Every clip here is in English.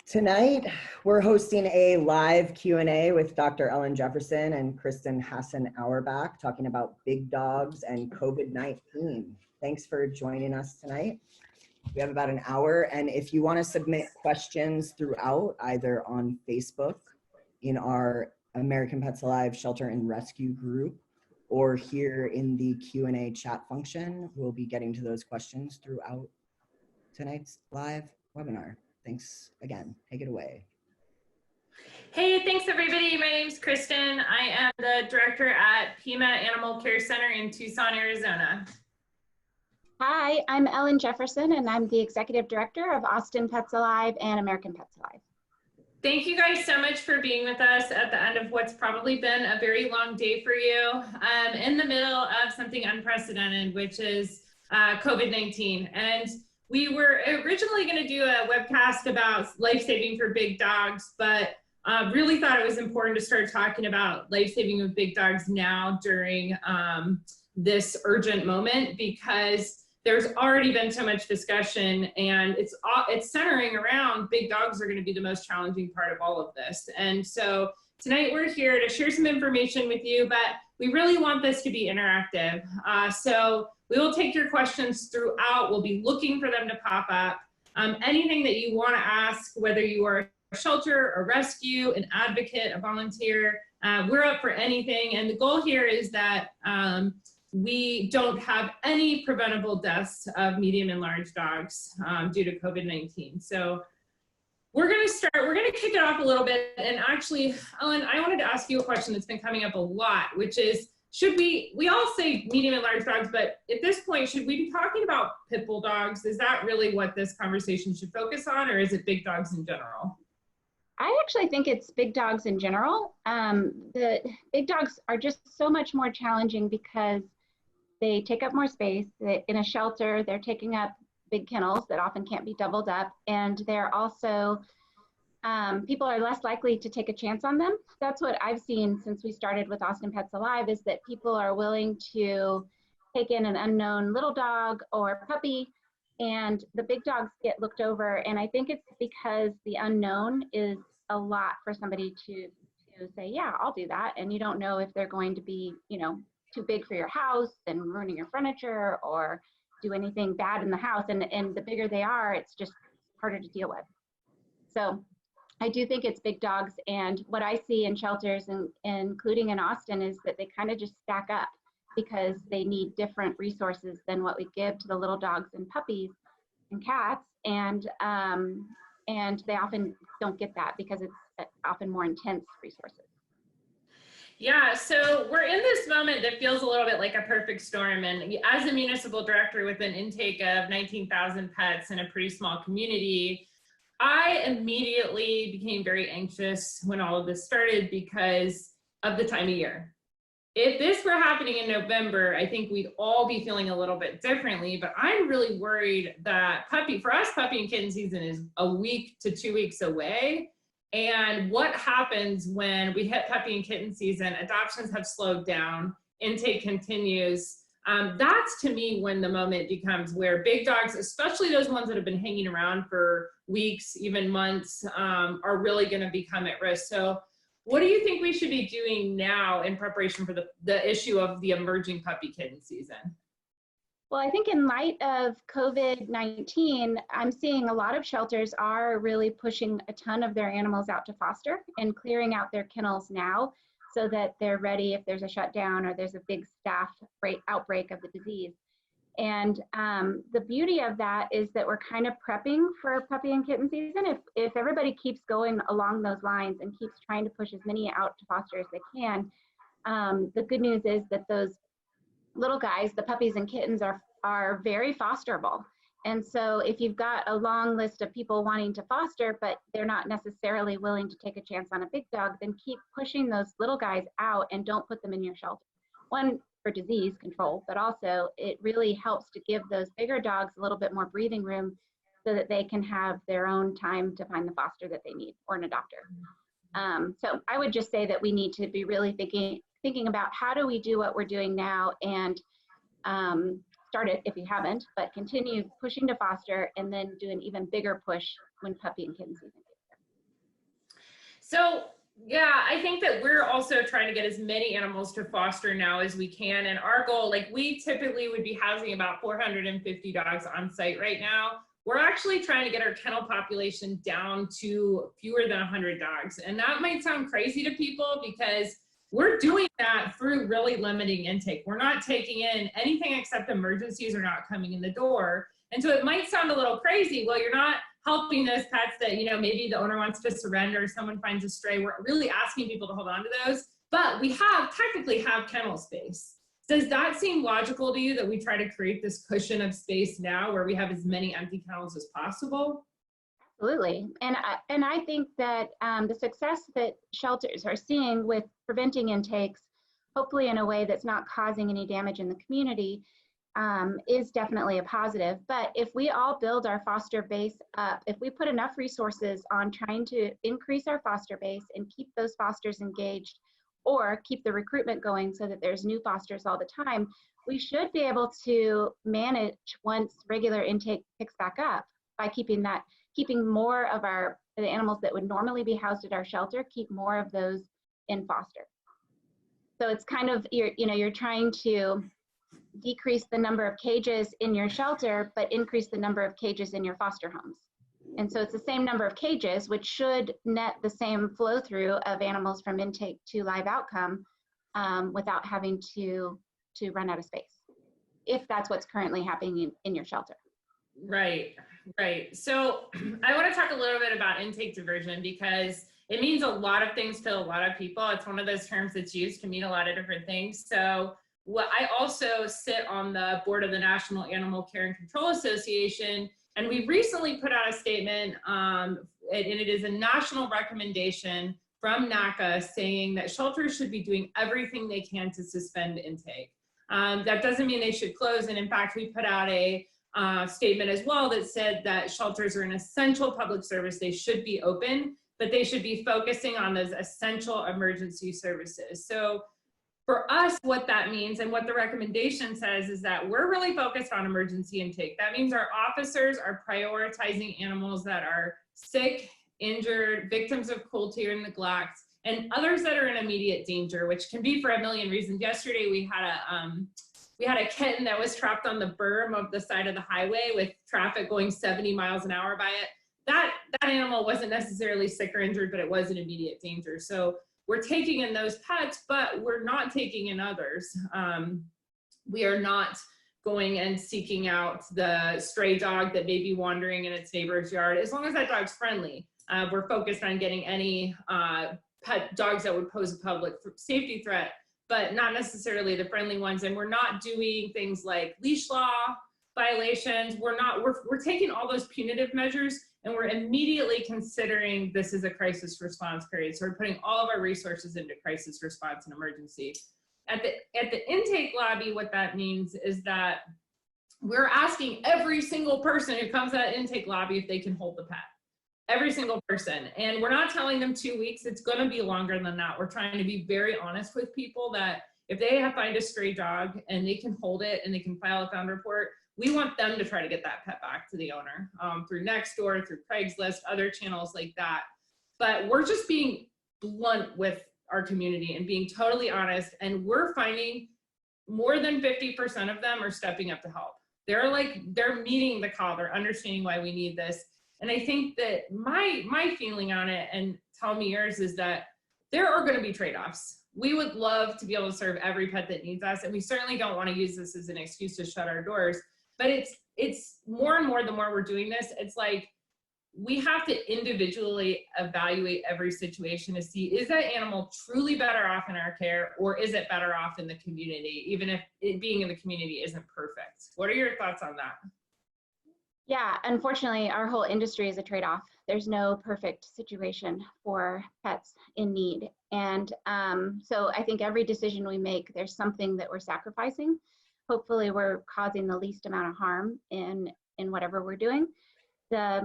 Tonight, we're hosting a live Q&A with Dr. Ellen Jefferson and Kristen Hassan-Auerbach talking about big dogs and COVID-19. Thanks for joining us tonight. We have about an hour, and if you want to submit questions throughout, either on Facebook in our American Pets Alive Shelter and Rescue group, or here in the Q&A chat function, we'll be getting to those questions throughout tonight's live webinar. Thanks again. Take it away. Hey, thanks everybody. My name is Kristen. I am the director at Pima Animal Care Center in Tucson, Arizona. Hi, I'm Ellen Jefferson, and I'm the executive director of Austin Pets Alive and American Pets Alive. Thank you guys so much for being with us at the end of what's probably been a very long day for you, in the middle of something unprecedented, which is COVID-19. And we were originally going to do a webcast about life-saving for big dogs, but really thought it was important to start talking about life-saving with big dogs now during this urgent moment, because there's already been so much discussion, and it's centering around big dogs are going to be the most challenging part of all of this. And so tonight we're here to share some information with you, but we really want this to be interactive. So we will take your questions throughout. We'll be looking for them to pop up. Anything that you want to ask, whether you are a shelter, a rescue, an advocate, a volunteer, we're up for anything. And the goal here is that we don't have any preventable deaths of medium and large dogs due to COVID-19. So we're going to kick it off a little bit. And actually, Ellen, I wanted to ask you a question that's been coming up a lot, which is, we all say medium and large dogs, but at this point, should we be talking about pit bull dogs? Is that really what this conversation should focus on, or is it big dogs in general? I actually think it's big dogs in general. The big dogs are just so much more challenging because they take up more space. In a shelter, they're taking up big kennels that often can't be doubled up, and they're also people are less likely to take a chance on them. That's what I've seen since we started with Austin Pets Alive, is that people are willing to take in an unknown little dog or puppy, and the big dogs get looked over. And I think it's because the unknown is a lot for somebody to say, yeah, I'll do that. And you don't know if they're going to be, too big for your house and ruining your furniture or do anything bad in the house. And the bigger they are, it's just harder to deal with. So I do think it's big dogs, and what I see in shelters, and including in Austin, is that they kind of just stack up because they need different resources than what we give to the little dogs and puppies and cats, and they often don't get that because it's often more intense resources. Yeah, so we're in this moment that feels a little bit like a perfect storm, and as a municipal director with an intake of 19,000 pets in a pretty small community, I immediately became very anxious when all of this started because of the time of year. If this were happening in November, I think we'd all be feeling a little bit differently, but I'm really worried that for us, puppy and kitten season is a week to 2 weeks away. And what happens when we hit puppy and kitten season? Adoptions have slowed down, intake continues. That's to me when the moment becomes where big dogs, especially those ones that have been hanging around for weeks, even months, are really going to become at risk. So what do you think we should be doing now in preparation for the issue of the emerging puppy kitten season? Well, I think in light of COVID-19, I'm seeing a lot of shelters are really pushing a ton of their animals out to foster and clearing out their kennels now so that they're ready if there's a shutdown or there's a big staff outbreak of the disease. And the beauty of that is that we're kind of prepping for puppy and kitten season. If everybody keeps going along those lines and keeps trying to push as many out to foster as they can, the good news is that those little guys, the puppies and kittens, are very fosterable. And so if you've got a long list of people wanting to foster, but they're not necessarily willing to take a chance on a big dog, then keep pushing those little guys out and don't put them in your shelter. One, for disease control, but also it really helps to give those bigger dogs a little bit more breathing room so that they can have their own time to find the foster that they need or an adopter. So I would just say that we need to be really thinking about how do we do what we're doing now, and start it if you haven't, but continue pushing to foster and then do an even bigger push when puppy and kitten season gets there. So yeah, I think that we're also trying to get as many animals to foster now as we can. And our goal, like we typically would be housing about 450 dogs on site right now. We're actually trying to get our kennel population down to fewer than 100 dogs. And that might sound crazy to people because we're doing that through really limiting intake. We're not taking in anything except emergencies are not coming in the door. And so it might sound a little crazy. Well, you're not helping those pets that, you know, maybe the owner wants to surrender, someone finds a stray. We're really asking people to hold on to those, but we technically have kennel space. Does that seem logical to you that we try to create this cushion of space now where we have as many empty kennels as possible? Absolutely. And I think that the success that shelters are seeing with preventing intakes, hopefully in a way that's not causing any damage in the community, is definitely a positive. But if we all build our foster base up, if we put enough resources on trying to increase our foster base and keep those fosters engaged, or keep the recruitment going so that there's new fosters all the time, we should be able to manage once regular intake picks back up by keeping more of the animals that would normally be housed at our shelter, keep more of those in foster. So it's kind of, you're trying to decrease the number of cages in your shelter, but increase the number of cages in your foster homes. And so it's the same number of cages, which should net the same flow through of animals from intake to live outcome without having to run out of space, if that's what's currently happening in your shelter. Right, right. So I want to talk a little bit about intake diversion because it means a lot of things to a lot of people. It's one of those terms that's used to mean a lot of different things. So I also sit on the board of the National Animal Care and Control Association, and we recently put out a statement, and it is a national recommendation from NACA saying that shelters should be doing everything they can to suspend intake. That doesn't mean they should close, and in fact, we put out a statement as well that said that shelters are an essential public service. They should be open, but they should be focusing on those essential emergency services. So for us, what that means and what the recommendation says is that we're really focused on emergency intake. That means our officers are prioritizing animals that are sick, injured, victims of cruelty or neglect, and others that are in immediate danger, which can be for a million reasons. Yesterday, we had a kitten that was trapped on the berm of the side of the highway with traffic going 70 miles an hour by it. That animal wasn't necessarily sick or injured, but it was in immediate danger. So we're taking in those pets, but we're not taking in others. We are not going and seeking out the stray dog that may be wandering in its neighbor's yard. As long as that dog's friendly, we're focused on getting any pet dogs that would pose a public safety threat, but not necessarily the friendly ones. And we're not doing things like leash law violations. We're taking all those punitive measures and we're immediately considering this is a crisis response period. So we're putting all of our resources into crisis response and emergency. At the intake lobby, what that means is that we're asking every single person who comes to that intake lobby if they can hold the pet. Every single person. And we're not telling them 2 weeks, it's gonna be longer than that. We're trying to be very honest with people that if they find a stray dog and they can hold it and they can file a found report, we want them to try to get that pet back to the owner through Nextdoor, through Craigslist, other channels like that. But we're just being blunt with our community and being totally honest. And we're finding more than 50% of them are stepping up to help. They're meeting the call, they're understanding why we need this. And I think that my feeling on it, and tell me yours, is that there are gonna be trade-offs. We would love to be able to serve every pet that needs us. And we certainly don't wanna use this as an excuse to shut our doors. But it's more and more, the more we're doing this, it's like we have to individually evaluate every situation to see, is that animal truly better off in our care or is it better off in the community, even if it being in the community isn't perfect? What are your thoughts on that? Yeah, unfortunately, our whole industry is a trade-off. There's no perfect situation for pets in need. And so I think every decision we make, there's something that we're sacrificing. Hopefully we're causing the least amount of harm in whatever we're doing. I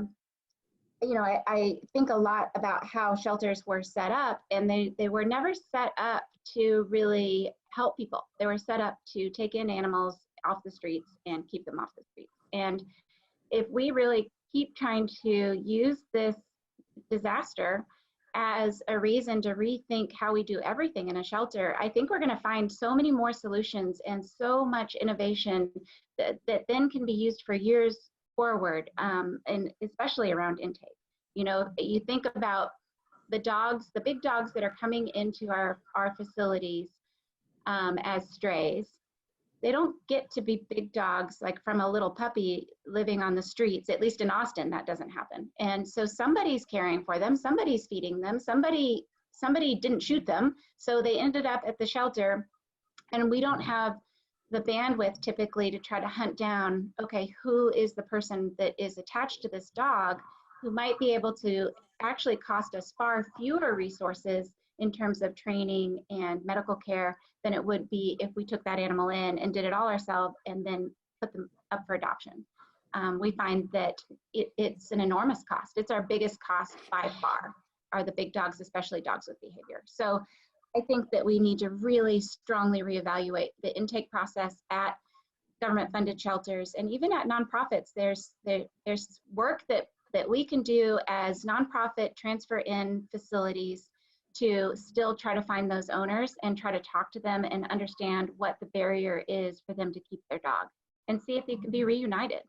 think a lot about how shelters were set up, and they were never set up to really help people. They were set up to take in animals off the streets and keep them off the streets. And if we really keep trying to use this disaster as a reason to rethink how we do everything in a shelter. I think we're going to find so many more solutions and so much innovation that then can be used for years forward, and especially around intake. You know, you think about the dogs, the big dogs that are coming into our facilities as strays. They don't get to be big dogs like from a little puppy living on the streets. At least in Austin, that doesn't happen. And so somebody's caring for them, somebody's feeding them, somebody didn't shoot them, so they ended up at the shelter. And we don't have the bandwidth typically to try to hunt down, okay, who is the person that is attached to this dog who might be able to actually cost us far fewer resources in terms of training and medical care than it would be if we took that animal in and did it all ourselves and then put them up for adoption. We find that it's an enormous cost. It's our biggest cost by far, are the big dogs, especially dogs with behavior. So I think that we need to really strongly reevaluate the intake process at government-funded shelters, and even at nonprofits. There's work that we can do as nonprofit transfer-in facilities to still try to find those owners and try to talk to them and understand what the barrier is for them to keep their dog and see if they can be reunited.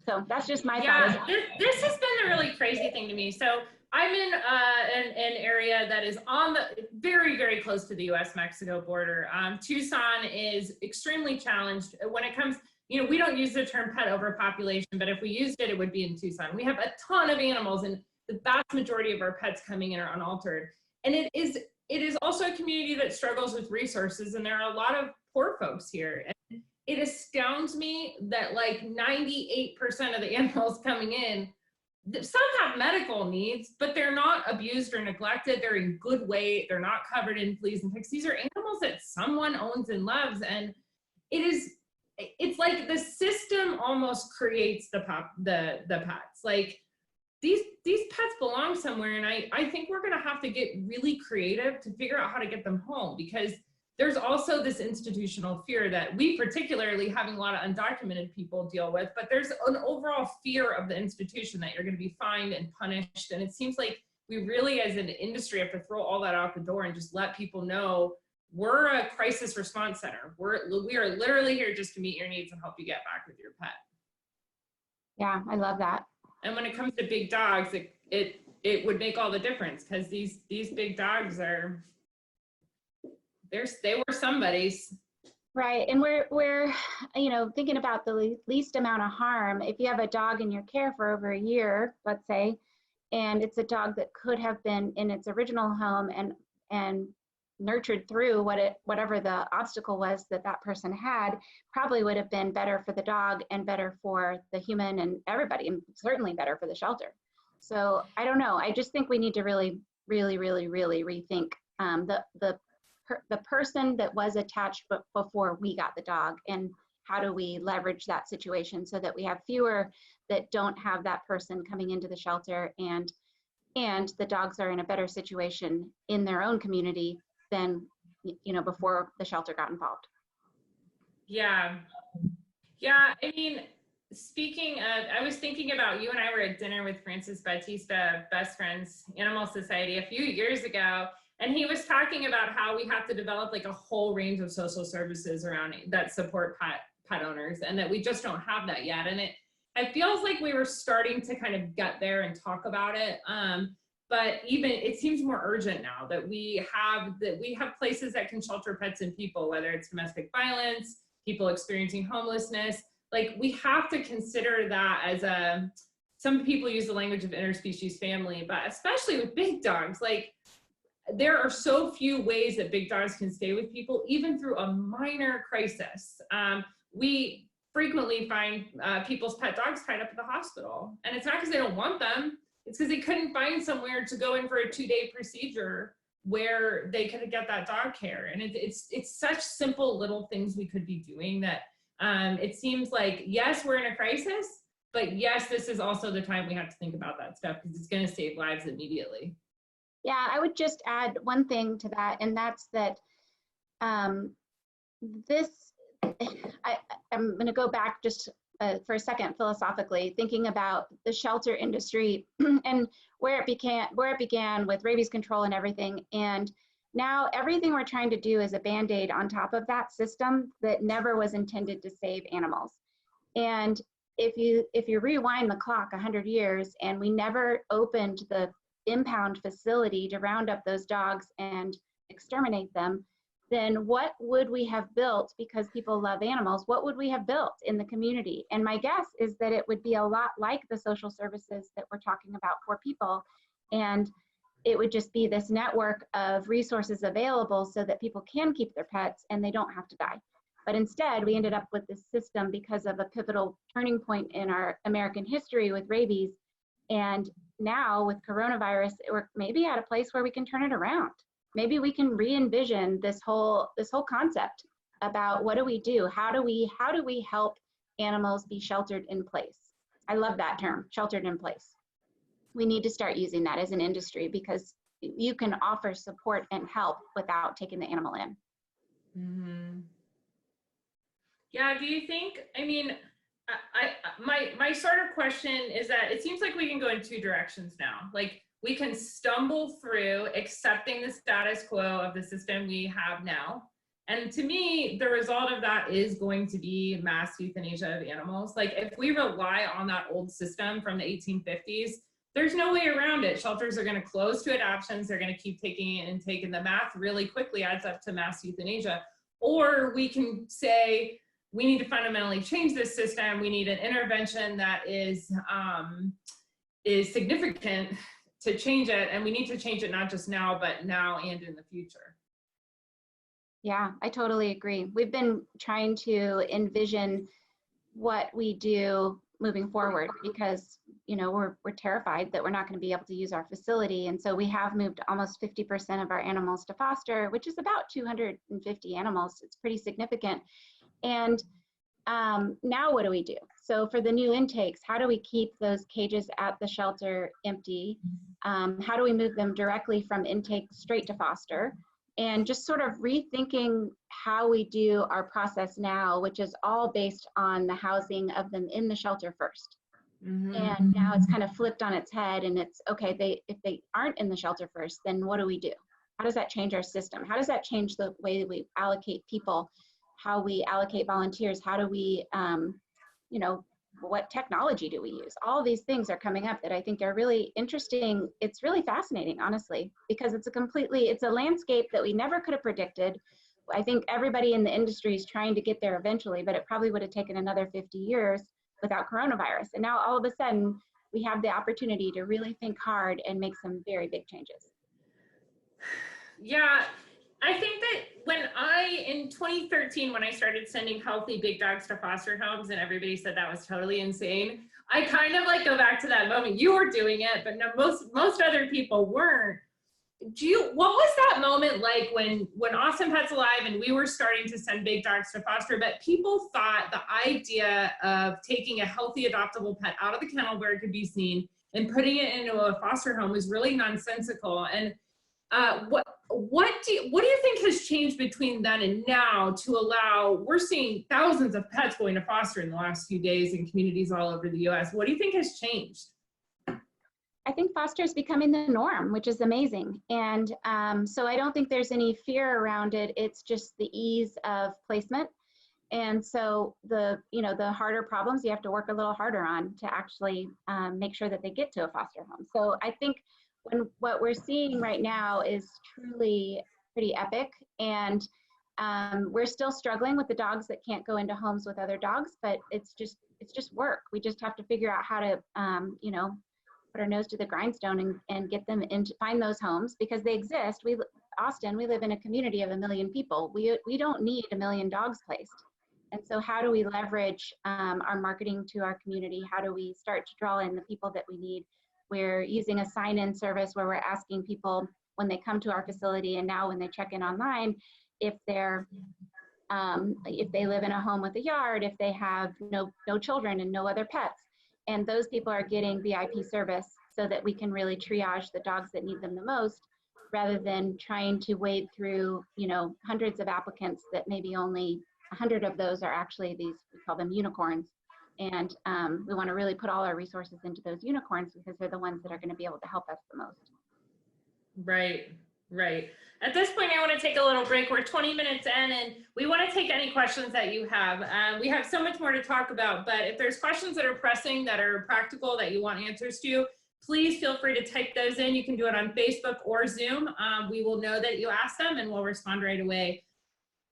So that's just my thought. This has been the really crazy thing to me. So I'm in an area that is on the very, very close to the US-Mexico border. Tucson is extremely challenged when it comes, you know, we don't use the term pet overpopulation, but if we used it, it would be in Tucson. We have a ton of animals, and the vast majority of our pets coming in are unaltered. And it is also a community that struggles with resources, and there are a lot of poor folks here. And it astounds me that like 98% of the animals coming in, some have medical needs, but they're not abused or neglected. They're in good weight. They're not covered in fleas and ticks. These are animals that someone owns and loves. And it's like the system almost creates the pets. Like these pets belong somewhere. And I think we're going to have to get really creative to figure out how to get them home, because there's also this institutional fear that we, particularly having a lot of undocumented people, deal with, but there's an overall fear of the institution that you're going to be fined and punished. And it seems like we really, as an industry, have to throw all that out the door and just let people know we're a crisis response center. We are literally here just to meet your needs and help you get back with your pet. Yeah, I love that. And when it comes to big dogs, it would make all the difference, because these big dogs are, they were somebody's. Right, and we're thinking about the least amount of harm. If you have a dog in your care for over a year, let's say, and it's a dog that could have been in its original home and nurtured through whatever the obstacle was that person had, probably would have been better for the dog and better for the human and everybody, and certainly better for the shelter. So I don't know. I just think we need to really, really, really, really rethink the person that was attached before we got the dog, and how do we leverage that situation so that we have fewer that don't have that person coming into the shelter, and the dogs are in a better situation in their own community than before the shelter got involved. Yeah. I mean, speaking of, I was thinking about, you and I were at dinner with Francis Batista, Best Friends Animal Society, a few years ago, and he was talking about how we have to develop like a whole range of social services around that support pet owners, and that we just don't have that yet. And it feels like we were starting to kind of get there and talk about it. But even it seems more urgent now that we have places that can shelter pets and people, whether it's domestic violence, people experiencing homelessness. Like, we have to consider that as some people use the language of interspecies family, but especially with big dogs, like, there are so few ways that big dogs can stay with people, even through a minor crisis. We frequently find people's pet dogs tied up at the hospital, and it's not because they don't want them. It's because they couldn't find somewhere to go in for a 2-day procedure where they could get that dog care. And it's such simple little things we could be doing that it seems like, yes, we're in a crisis, but yes, this is also the time we have to think about that stuff, because it's going to save lives immediately. Yeah, I would just add one thing to that, and that's that I'm going to go back just for a second philosophically, thinking about the shelter industry and where it began with rabies control and everything. And now everything we're trying to do is a Band-Aid on top of that system that never was intended to save animals. And if you rewind the clock 100 years and we never opened the impound facility to round up those dogs and exterminate them, then what would we have built, because people love animals, what would we have built in the community? And my guess is that it would be a lot like the social services that we're talking about for people. And it would just be this network of resources available so that people can keep their pets and they don't have to die. But instead, we ended up with this system because of a pivotal turning point in our American history with rabies. And now with coronavirus, we're maybe at a place where we can turn it around. Maybe we can re-envision this whole concept about what do we do? How do we help animals be sheltered in place? I love that term, sheltered in place. We need to start using that as an industry because you can offer support and help without taking the animal in. Mm-hmm. Yeah, do you think, I mean, my sort of question is that it seems like we can go in two directions now. Like, we can stumble through accepting the status quo of the system we have now. And to me, the result of that is going to be mass euthanasia of animals. Like, if we rely on that old system from the 1850s, there's no way around it. Shelters are going to close to adoptions. They're going to keep taking it and taking the math really quickly adds up to mass euthanasia. Or we can say, we need to fundamentally change this system. We need an intervention that is significant to change it, and we need to change it not just now, but now and in the future. Yeah, I totally agree. We've been trying to envision what we do moving forward because, you know, we're terrified that we're not going to be able to use our facility. And so we have moved almost 50% of our animals to foster, which is about 250 animals. It's pretty significant. And now what do we do? So for the new intakes, how do we keep those cages at the shelter empty? How do we move them directly from intake straight to foster? And just sort of rethinking how we do our process now, which is all based on the housing of them in the shelter first. Mm-hmm. And now it's kind of flipped on its head and it's, okay, if they aren't in the shelter first, then what do we do? How does that change our system? How does that change the way we allocate people? How we allocate volunteers? How do we, you know, what technology do we use? All these things are coming up that I think are really interesting. It's really fascinating, honestly, because it's a landscape that we never could have predicted. I think everybody in the industry is trying to get there eventually, but it probably would have taken another 50 years without coronavirus. And now all of a sudden, we have the opportunity to really think hard and make some very big changes. Yeah, I think that in 2013, when I started sending healthy big dogs to foster homes and everybody said that was totally insane, I kind of like go back to that moment. You were doing it, but no, most other people weren't. What was that moment like when Awesome Pets Alive and we were starting to send big dogs to foster, but people thought the idea of taking a healthy adoptable pet out of the kennel where it could be seen and putting it into a foster home was really nonsensical. And what do you think has changed between then and now to allow, we're seeing thousands of pets going to foster in the last few days in communities all over the US. What do you think has changed? I think foster is becoming the norm, which is amazing. And so I don't think there's any fear around it. It's just the ease of placement. And so the harder problems you have to work a little harder on to actually make sure that they get to a foster home. So I think what we're seeing right now is truly pretty epic. And we're still struggling with the dogs that can't go into homes with other dogs, but it's just work. We just have to figure out how to, put our nose to the grindstone and get them into, find those homes because they exist. Austin, we live in a community of 1 million people. We don't need 1 million dogs placed. And so how do we leverage our marketing to our community? How do we start to draw in the people that we need? We're using a sign-in service where we're asking people when they come to our facility and now when they check in online, if they live in a home with a yard, if they have no children and no other pets. And those people are getting VIP service so that we can really triage the dogs that need them the most rather than trying to wade through, hundreds of applicants that maybe only 100 of those are actually these, we call them unicorns. And we want to really put all our resources into those unicorns because they're the ones that are going to be able to help us the most. Right, right. At this point, I want to take a little break. We're 20 minutes in, and we want to take any questions that you have. We have so much more to talk about, but if there's questions that are pressing, that are practical, that you want answers to, please feel free to type those in. You can do it on Facebook or Zoom. We will know that you asked them, and we'll respond right away.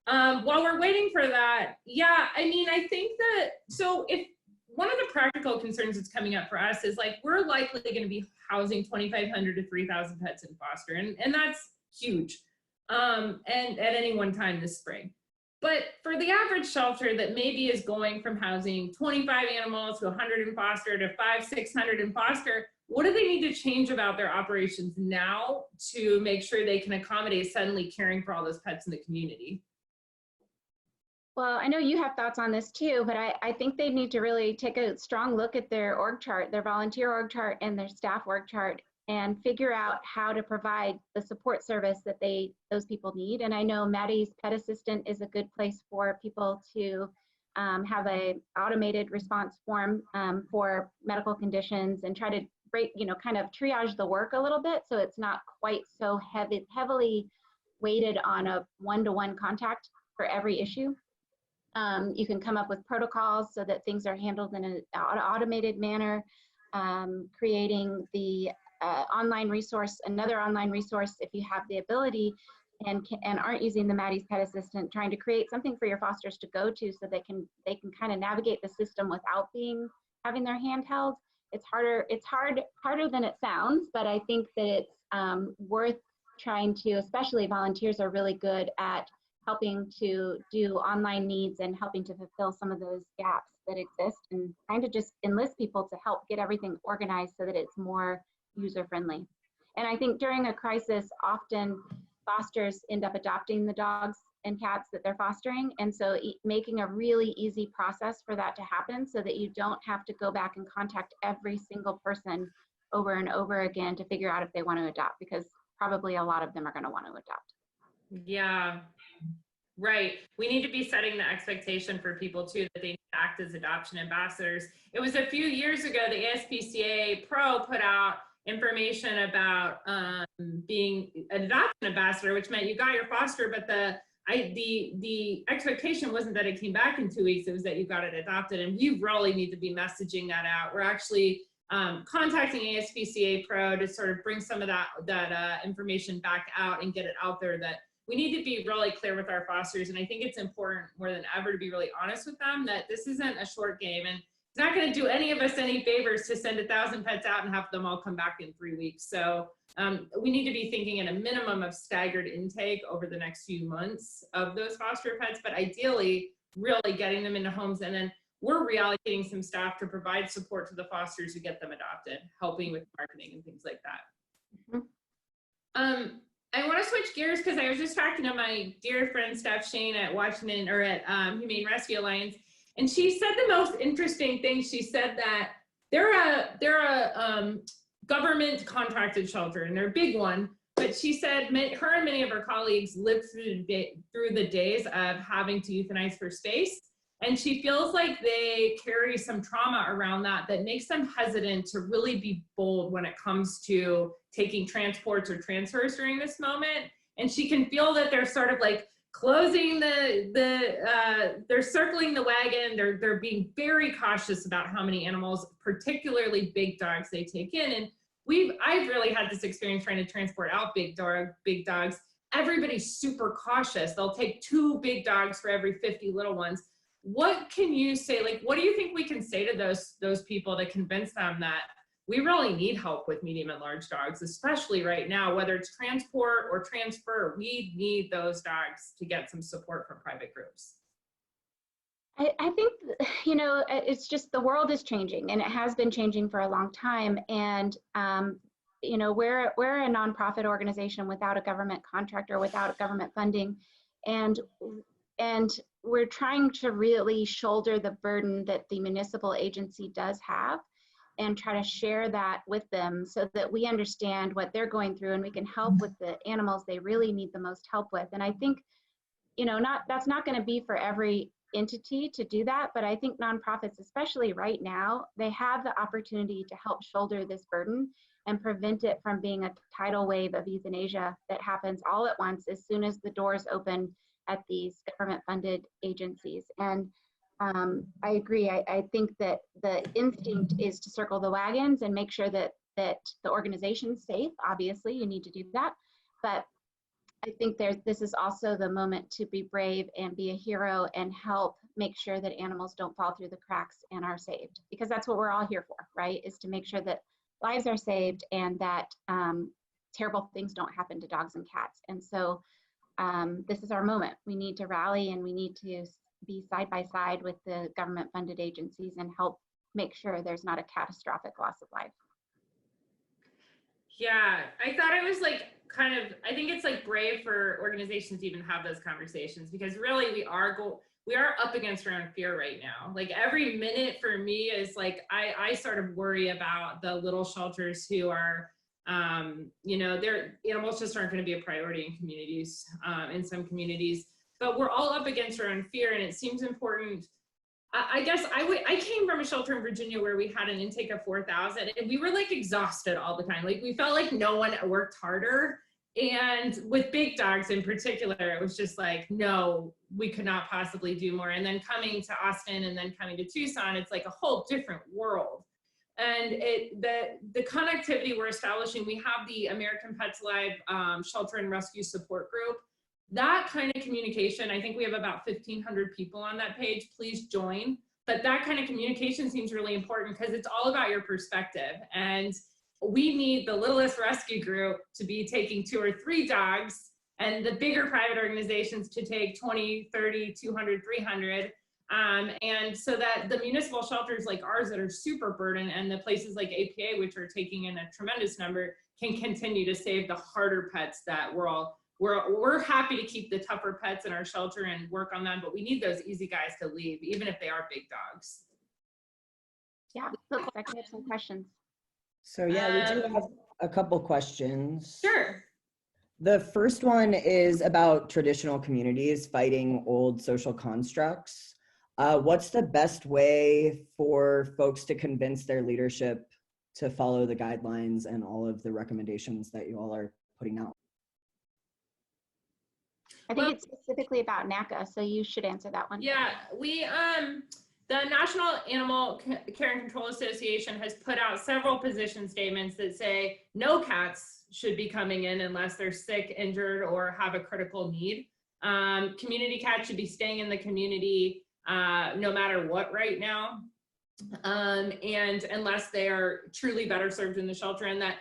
While we're waiting for that, yeah, I mean, I think that, so if one of the practical concerns that's coming up for us is like, we're likely going to be housing 2,500 to 3,000 pets in foster, and that's huge, and at any one time this spring. But for the average shelter that maybe is going from housing 25 animals to 100 in foster to 500-600 in foster, what do they need to change about their operations now to make sure they can accommodate suddenly caring for all those pets in the community? Well, I know you have thoughts on this too, but I think they need to really take a strong look at their org chart, their volunteer org chart and their staff org chart, and figure out how to provide the support service that those people need. And I know Maddie's Pet Assistant is a good place for people to have a automated response form for medical conditions and try to break, kind of triage the work a little bit so it's not quite so heavily weighted on a one-to-one contact for every issue. You can come up with protocols so that things are handled in an automated manner, creating the online resource, another online resource if you have the ability and aren't using the Maddie's Pet Assistant, trying to create something for your fosters to go to so they can kind of navigate the system without having their hand held. It's harder than it sounds, but I think that it's worth trying to, especially volunteers are really good at helping to do online needs and helping to fulfill some of those gaps that exist, and trying to just enlist people to help get everything organized so that it's more user-friendly. And I think during a crisis, often fosters end up adopting the dogs and cats that they're fostering, and so making a really easy process for that to happen so that you don't have to go back and contact every single person over and over again to figure out if they want to adopt, because probably a lot of them are going to want to adopt. Yeah, right. We need to be setting the expectation for people too that they need to act as adoption ambassadors. It was a few years ago, the ASPCA Pro put out information about being an adoption ambassador, which meant you got your foster, but the expectation wasn't that it came back in 2 weeks, it was that you got it adopted. And we really need to be messaging that out. We're actually contacting ASPCA Pro to sort of bring some of that information back out and get it out there, that we need to be really clear with our fosters. And I think it's important more than ever to be really honest with them that this isn't a short game, and it's not going to do any of us any favors to send 1,000 pets out and have them all come back in 3 weeks. So we need to be thinking at a minimum of staggered intake over the next few months of those foster pets, but ideally really getting them into homes. And then we're reallocating some staff to provide support to the fosters who get them adopted, helping with marketing and things like that. Mm-hmm. I want to switch gears because I was just talking to my dear friend Steph Shane at Washington, or at Humane Rescue Alliance, and she said the most interesting thing. She said that they're a government contracted shelter, and they're a big one. But she said her and many of her colleagues lived through the days of having to euthanize for space. And she feels like they carry some trauma around that makes them hesitant to really be bold when it comes to taking transports or transfers during this moment. And she can feel that they're sort of like closing they're circling the wagon. They're being very cautious about how many animals, particularly big dogs, they take in. And I've really had this experience trying to transport out big dogs. Everybody's super cautious. They'll take 2 big dogs for every 50 little ones. What can you say, like, what do you think we can say to those people to convince them that we really need help with medium and large dogs, especially right now, whether it's transport or transfer, we need those dogs to get some support from private groups? I think, it's just the world is changing, and it has been changing for a long time. And, we're a nonprofit organization without a government contract or without government funding. And we're trying to really shoulder the burden that the municipal agency does have and try to share that with them so that we understand what they're going through and we can help with the animals they really need the most help with. And I think, that's not going to be for every entity to do that, but I think nonprofits, especially right now, they have the opportunity to help shoulder this burden and prevent it from being a tidal wave of euthanasia that happens all at once as soon as the doors open at these government-funded agencies. And I agree. I think that the instinct is to circle the wagons and make sure that the organization's safe. Obviously, you need to do that, but I think this is also the moment to be brave and be a hero and help make sure that animals don't fall through the cracks and are saved, because that's what we're all here for, right? Is to make sure that lives are saved and that terrible things don't happen to dogs and cats. And so this is our moment. We need to rally and we need to be side by side with the government funded agencies and help make sure there's not a catastrophic loss of life. Yeah, I thought it was like I think it's like brave for organizations to even have those conversations, because really we are up against our own fear right now. Like every minute for me is like, I sort of worry about the little shelters who are, their animals just aren't going to be a priority in communities, in some communities, but we're all up against our own fear. And it seems important. I guess I came from a shelter in Virginia where we had an intake of 4,000 and we were like exhausted all the time. Like we felt like no one worked harder. And with big dogs in particular, it was just like, no, we could not possibly do more. And then coming to Austin and then coming to Tucson, it's like a whole different world. And the connectivity we're establishing, we have the American Pets Alive Shelter and Rescue Support Group. That kind of communication, I think we have about 1,500 people on that page. Please join. But that kind of communication seems really important because it's all about your perspective. And we need the littlest rescue group to be taking 2 or 3 dogs, and the bigger private organizations to take 20, 30, 200, 300. And so that the municipal shelters like ours that are super burdened, and the places like APA, which are taking in a tremendous number, can continue to save the harder pets that we're happy to keep the tougher pets in our shelter and work on them, but we need those easy guys to leave, even if they are big dogs. Yeah, looks like we have some questions. So yeah, we do have a couple questions. Sure. The first one is about traditional communities fighting old social constructs. What's the best way for folks to convince their leadership to follow the guidelines and all of the recommendations that you all are putting out? I think it's specifically about NACA, so you should answer that one. Yeah, the National Animal Care and Control Association has put out several position statements that say no cats should be coming in unless they're sick, injured, or have a critical need. Community cats should be staying in the community no matter what right now, and unless they are truly better served in the shelter, and that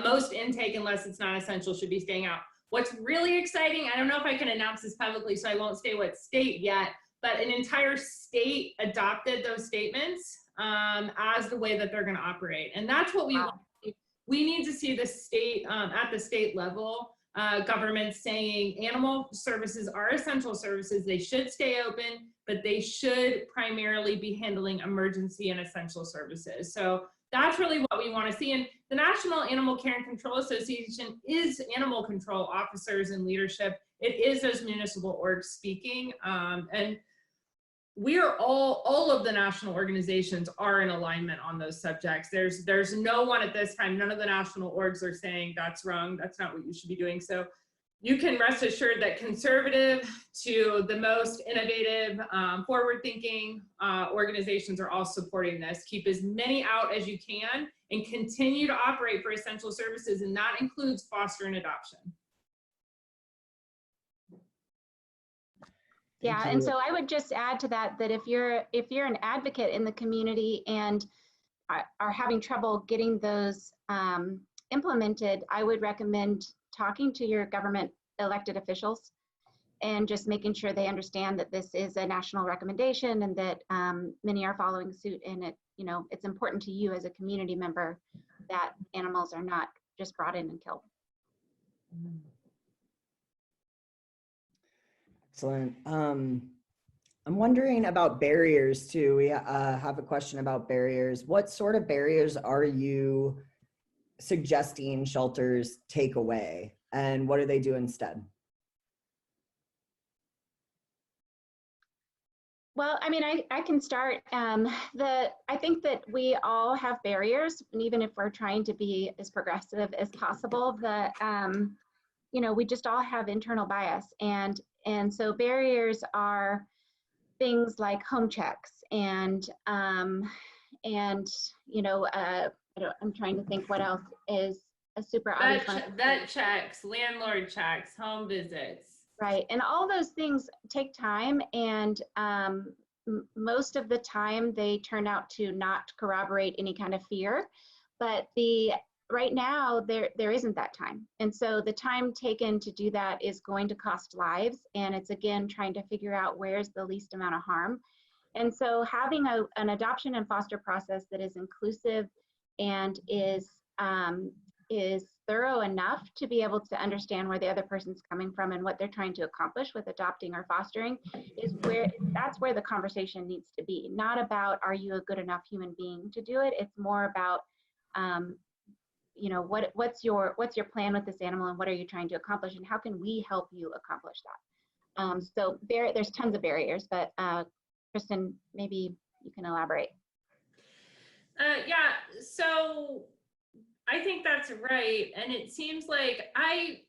most intake, unless it's not essential, should be staying out. What's really exciting, I don't know if I can announce this publicly, so I won't say what state yet, but an entire state adopted those statements as the way that they're going to operate. And that's what we want. We need to see the state, at the state level, government saying animal services are essential services. They should stay open, but they should primarily be handling emergency and essential services. So that's really what we want to see. And the National Animal Care and Control Association is animal control officers and leadership. It is those municipal orgs speaking. And we are all of the national organizations are in alignment on those subjects. There's no one at this time, none of the national orgs are saying that's wrong, that's not what you should be doing. So you can rest assured that conservative to the most innovative, forward-thinking organizations are all supporting this. Keep as many out as you can and continue to operate for essential services, and that includes foster and adoption. Yeah, and so I would just add to that if you're an advocate in the community and are having trouble getting those implemented, I would recommend talking to your government elected officials and just making sure they understand that this is a national recommendation and that many are following suit, and it's important to you as a community member that animals are not just brought in and killed. Excellent. I'm wondering about barriers too. We have a question about barriers. What sort of barriers are you suggesting shelters take away, and what do they do instead? Well, I mean, I can start. I think that we all have barriers, and even if we're trying to be as progressive as possible, we just all have internal bias, and so barriers are things like home checks and I'm trying to think what else is a super obvious one. Vet checks, landlord checks, home visits. Right, and all those things take time, and most of the time they turn out to not corroborate any kind of fear. But right now there isn't that time, and so the time taken to do that is going to cost lives, and it's again trying to figure out where's the least amount of harm. And so having an adoption and foster process that is inclusive and is thorough enough to be able to understand where the other person's coming from and what they're trying to accomplish with adopting or fostering that's where the conversation needs to be. Not about, are you a good enough human being to do it? It's more about, what's your plan with this animal, and what are you trying to accomplish, and how can we help you accomplish that? So there's tons of barriers, but Kristen, maybe you can elaborate. Yeah, so I think that's right. And it seems like I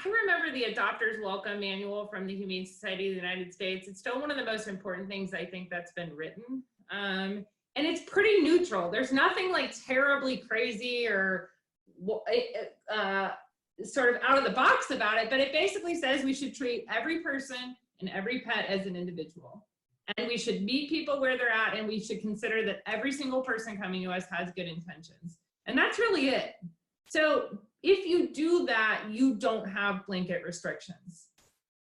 remember the Adopter's Welcome Manual from the Humane Society of the United States. It's still one of the most important things I think that's been written. And it's pretty neutral. There's nothing like terribly crazy or sort of out of the box about it, but it basically says we should treat every person and every pet as an individual. And we should meet people where they're at, and we should consider that every single person coming to us has good intentions. And that's really it. So if you do that, you don't have blanket restrictions.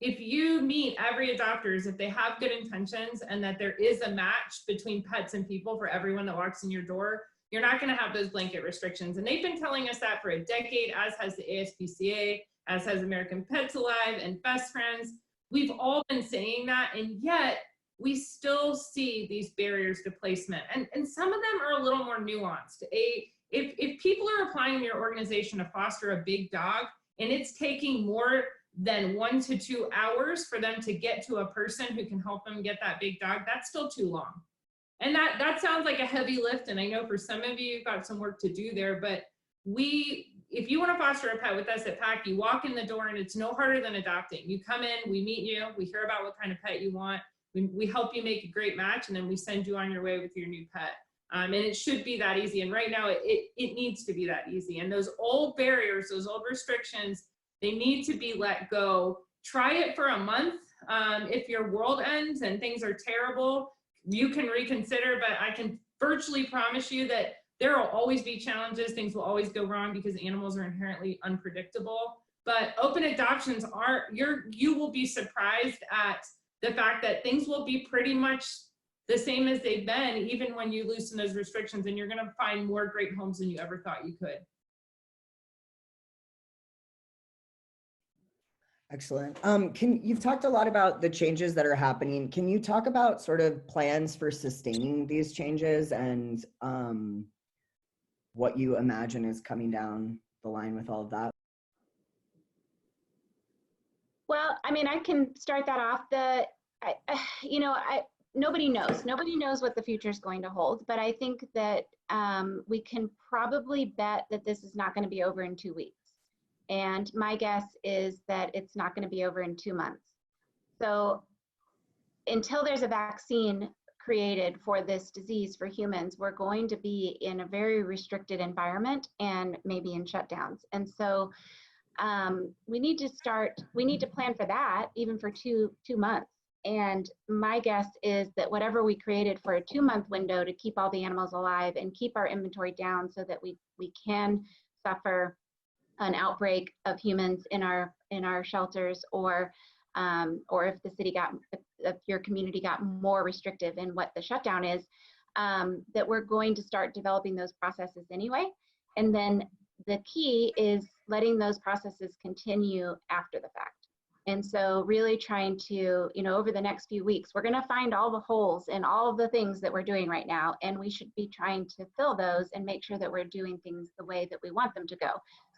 If you meet every adopters, if they have good intentions and that there is a match between pets and people for everyone that walks in your door, you're not going to have those blanket restrictions. And they've been telling us that for a decade, as has the ASPCA, as has American Pets Alive and Best Friends. We've all been saying that, and yet we still see these barriers to placement. And some of them are a little more nuanced. If people are applying in your organization to foster a big dog, and it's taking more than 1 to 2 hours for them to get to a person who can help them get that big dog, that's still too long. And that sounds like a heavy lift, and I know for some of you, you've got some work to do there, but if you want to foster a pet with us at PAC, you walk in the door and it's no harder than adopting. You come in, we meet you, we hear about what kind of pet you want, we help you make a great match, and then we send you on your way with your new pet. And it should be that easy. And right now it needs to be that easy. And those old barriers, those old restrictions, they need to be let go. Try it for a month. If your world ends and things are terrible, you can reconsider, but I can virtually promise you that there will always be challenges. Things will always go wrong because animals are inherently unpredictable. But open adoptions you will be surprised at the fact that things will be pretty much the same as they've been, even when you loosen those restrictions, and you're going to find more great homes than you ever thought you could. Excellent. You've talked a lot about the changes that are happening. Can you talk about sort of plans for sustaining these changes and what you imagine is coming down the line with all of that? Well, I mean, I can start that off. Nobody knows. Nobody knows what the future is going to hold, but I think that we can probably bet that this is not going to be over in 2 weeks. And my guess is that it's not going to be over in 2 months. So until there's a vaccine created for this disease for humans, we're going to be in a very restricted environment and maybe in shutdowns. And so we need to plan for that even for two months. And my guess is that whatever we created for a 2-month window to keep all the animals alive and keep our inventory down so that we can suffer an outbreak of humans in our shelters, or if your community got more restrictive in what the shutdown is, that we're going to start developing those processes anyway. And then the key is letting those processes continue after the fact. And so really trying to, over the next few weeks, we're going to find all the holes in all of the things that we're doing right now. And we should be trying to fill those and make sure that we're doing things the way that we want them to go.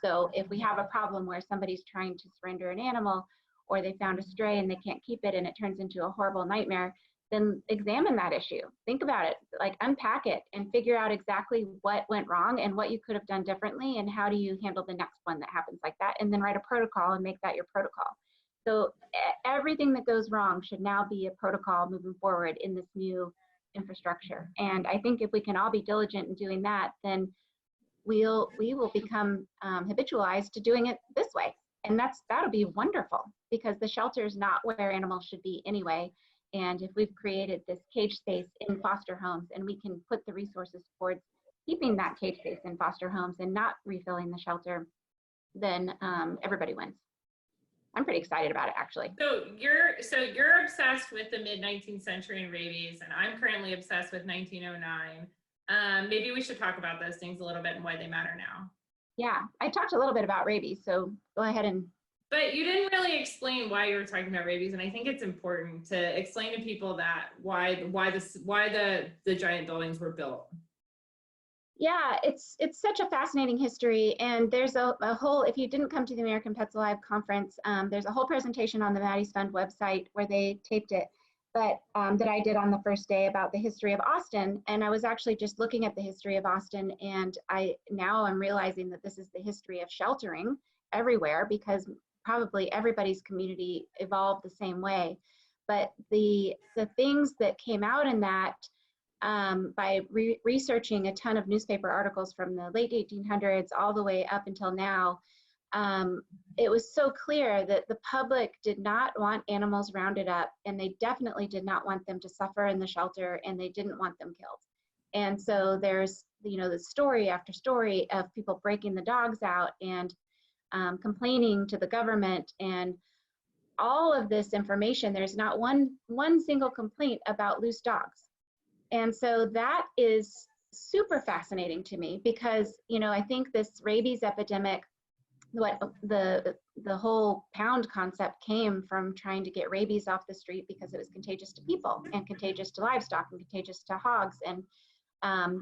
So if we have a problem where somebody's trying to surrender an animal, or they found a stray and they can't keep it and it turns into a horrible nightmare, then examine that issue. Think about it, like unpack it and figure out exactly what went wrong and what you could have done differently and how do you handle the next one that happens like that, and then write a protocol and make that your protocol. So everything that goes wrong should now be a protocol moving forward in this new infrastructure. And I think if we can all be diligent in doing that, then we will become habitualized to doing it this way. And that'll be wonderful, because the shelter is not where animals should be anyway. And if we've created this cage space in foster homes and we can put the resources towards keeping that cage space in foster homes and not refilling the shelter, then everybody wins. I'm pretty excited about it, actually. So you're obsessed with the mid-19th century and rabies, and I'm currently obsessed with 1909. Maybe we should talk about those things a little bit and why they matter now. Yeah, I talked a little bit about rabies, so go ahead and. But you didn't really explain why you were talking about rabies, and I think it's important to explain to people that why the giant buildings were built. Yeah, it's such a fascinating history, and there's a whole, if you didn't come to the American Pets Alive conference, there's a whole presentation on the Maddie's Fund website where they taped it, but that I did on the first day about the history of Austin. And I was actually just looking at the history of Austin, and now I'm realizing that this is the history of sheltering everywhere, because probably everybody's community evolved the same way. But the things that came out in that, by researching a ton of newspaper articles from the late 1800s all the way up until now, it was so clear that the public did not want animals rounded up, and they definitely did not want them to suffer in the shelter, and they didn't want them killed. And so there's, the story after story of people breaking the dogs out and complaining to the government, and all of this information. There's not one single complaint about loose dogs. And so that is super fascinating to me, because, I think this rabies epidemic, the whole pound concept came from trying to get rabies off the street because it was contagious to people and contagious to livestock and contagious to hogs. And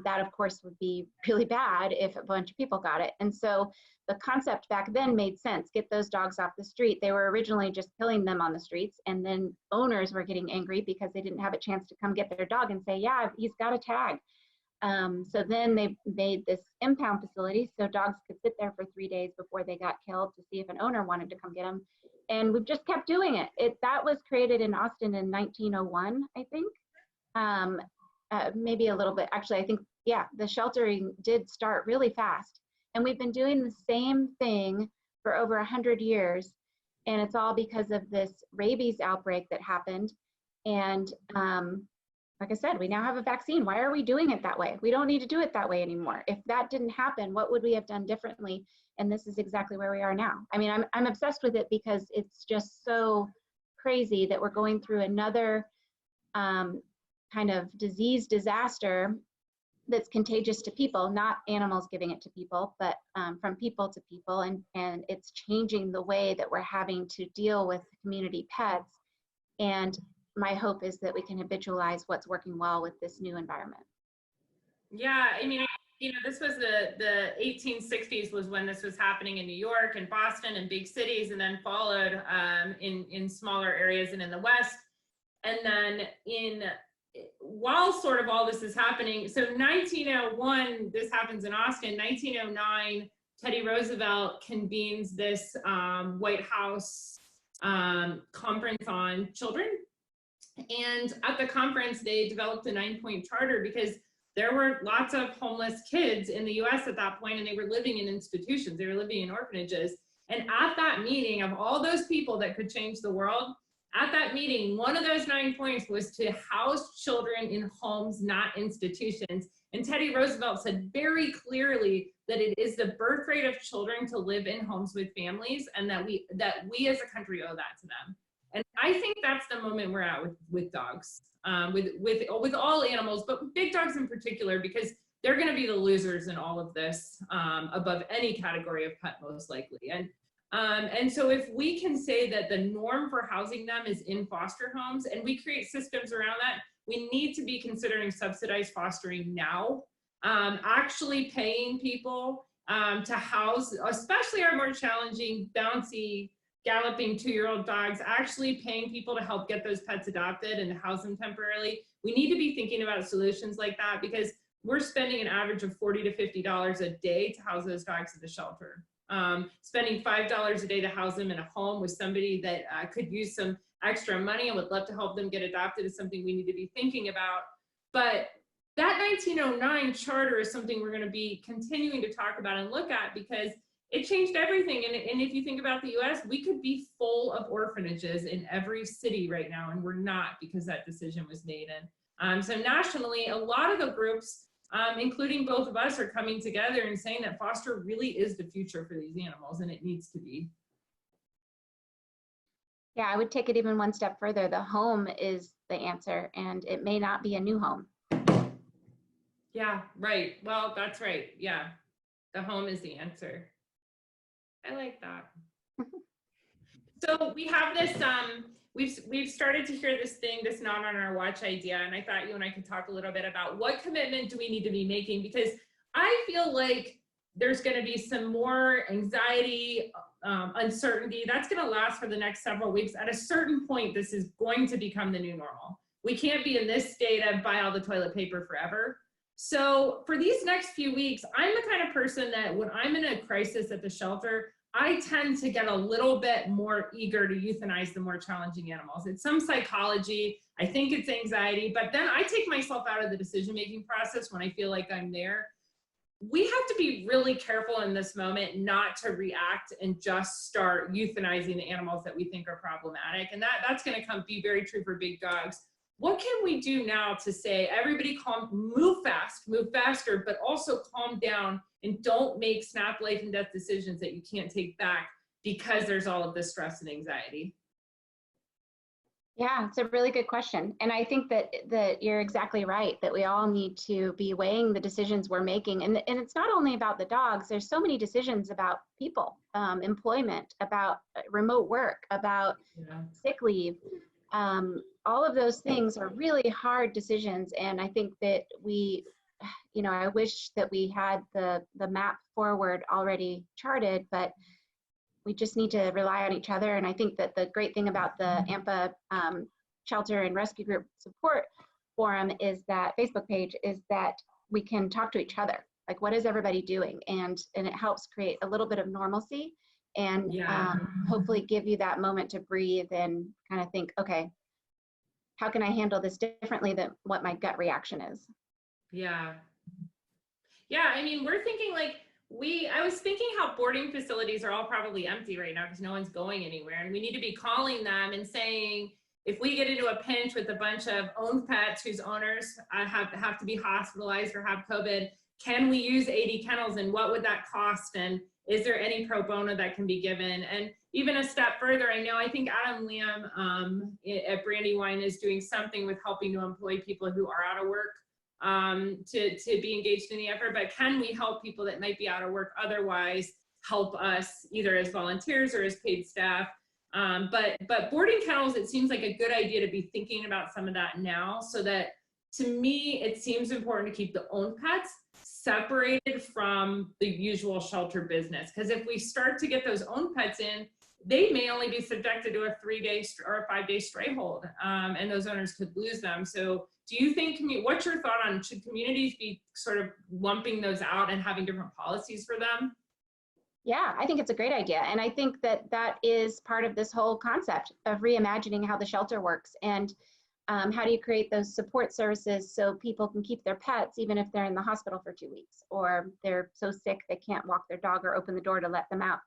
that, of course, would be really bad if a bunch of people got it. And so the concept back then made sense. Get those dogs off the street. They were originally just killing them on the streets, and then owners were getting angry because they didn't have a chance to come get their dog and say, yeah, he's got a tag. So then they made this impound facility so dogs could sit there for 3 days before they got killed to see if an owner wanted to come get them. And we've just kept doing it. That was created in Austin in 1901, I think. Maybe a little bit. Actually, I think, yeah, the sheltering did start really fast. And we've been doing the same thing for over 100 years. And it's all because of this rabies outbreak that happened. And like I said, we now have a vaccine. Why are we doing it that way? We don't need to do it that way anymore. If that didn't happen, what would we have done differently? And this is exactly where we are now. I mean, I'm obsessed with it because it's just so crazy that we're going through another kind of disease disaster that's contagious to people, not animals giving it to people, but from people to people. And it's changing the way that we're having to deal with community pets. And my hope is that we can habitualize what's working well with this new environment. Yeah, I mean, this was the 1860s was when this was happening in New York and Boston and big cities, and then followed in smaller areas and in the West. And then while sort of all this is happening, so 1901, this happens in Austin. 1909, Teddy Roosevelt convenes this White House conference on children. And at the conference, they developed a 9-point charter because there were lots of homeless kids in the US at that point, and they were living in institutions, they were living in orphanages. And at that meeting, of all those people that could change the world, at that meeting, one of those 9 points was to house children in homes, not institutions. And Teddy Roosevelt said very clearly that it is the birth rate of children to live in homes with families, and that we as a country owe that to them. And I think that's the moment we're at with dogs, with all animals, but big dogs in particular, because they're going to be the losers in all of this, above any category of pet, most likely. And so if we can say that the norm for housing them is in foster homes, and we create systems around that, we need to be considering subsidized fostering now, actually paying people to house, especially our more challenging, bouncy galloping 2-year-old dogs, actually paying people to help get those pets adopted and to house them temporarily. We need to be thinking about solutions like that, because we're spending an average of $40 to $50 a day to house those dogs at the shelter. Spending $5 a day to house them in a home with somebody that could use some extra money and would love to help them get adopted is something we need to be thinking about. But that 1909 charter is something we're going to be continuing to talk about and look at, because it changed everything. And if you think about the US, we could be full of orphanages in every city right now, and we're not, because that decision was made. And so nationally, a lot of the groups, including both of us, are coming together and saying that foster really is the future for these animals, and it needs to be. Yeah, I would take it even one step further. The home is the answer, and it may not be a new home. Yeah, right. Well, that's right. Yeah, the home is the answer. I like that. So we have this, we've started to hear this thing, this not on our watch idea, and I thought you and I could talk a little bit about what commitment do we need to be making, because I feel like there's going to be some more anxiety, uncertainty that's going to last for the next several weeks. At a certain point, this is going to become the new normal. We can't be in this state of buy all the toilet paper forever. So for these next few weeks, I'm the kind of person that when I'm in a crisis at the shelter, I tend to get a little bit more eager to euthanize the more challenging animals. It's some psychology. I think it's anxiety, but then I take myself out of the decision-making process when I feel like I'm there. We have to be really careful in this moment not to react and just start euthanizing the animals that we think are problematic. And that's going to be very true for big dogs. What can we do now to say, everybody calm, move fast, move faster, but also calm down and don't make snap life and death decisions that you can't take back because there's all of this stress and anxiety? Yeah, it's a really good question. And I think that you're exactly right, that we all need to be weighing the decisions we're making. And it's not only about the dogs, there's so many decisions about people, employment, about remote work, about sick leave. All of those things are really hard decisions. And I think that I wish that we had the map forward already charted, but we just need to rely on each other. And I think that the great thing about the AMPA Shelter and Rescue Group Support Forum is that Facebook page is that we can talk to each other. Like, what is everybody doing? And it helps create a little bit of normalcy and hopefully give you that moment to breathe and kind of think, okay, how can I handle this differently than what my gut reaction is? Yeah. Yeah, I mean, we're thinking like, I was thinking how boarding facilities are all probably empty right now because no one's going anywhere. And we need to be calling them and saying, if we get into a pinch with a bunch of owned pets whose owners have to be hospitalized or have COVID, can we use 80 kennels and what would that cost? And is there any pro bono that can be given? And even a step further, I think Adam Liam at Brandywine is doing something with helping to employ people who are out of work to be engaged in the effort, but can we help people that might be out of work otherwise help us either as volunteers or as paid staff? But boarding kennels, it seems like a good idea to be thinking about some of that now, so that to me, it seems important to keep the owned pets separated from the usual shelter business. Because if we start to get those owned pets in, they may only be subjected to a 3-day or a 5-day stray hold, and those owners could lose them. So do you think, what's your thought on, should communities be sort of lumping those out and having different policies for them? Yeah, I think it's a great idea. And I think that is part of this whole concept of reimagining how the shelter works. And how do you create those support services so people can keep their pets even if they're in the hospital for 2 weeks or they're so sick they can't walk their dog or open the door to let them out.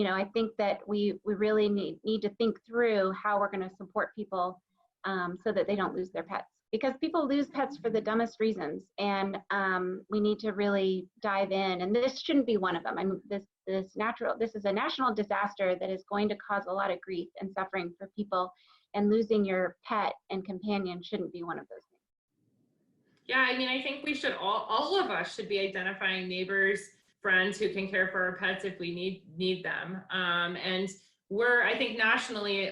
I think that we really need to think through how we're going to support people so that they don't lose their pets, because people lose pets for the dumbest reasons, and we need to really dive in. And this shouldn't be one of them. This is a national disaster that is going to cause a lot of grief and suffering for people, and losing your pet and companion shouldn't be one of those things. Yeah, I think we should all of us should be identifying neighbors, friends who can care for our pets if we need them. And I think nationally,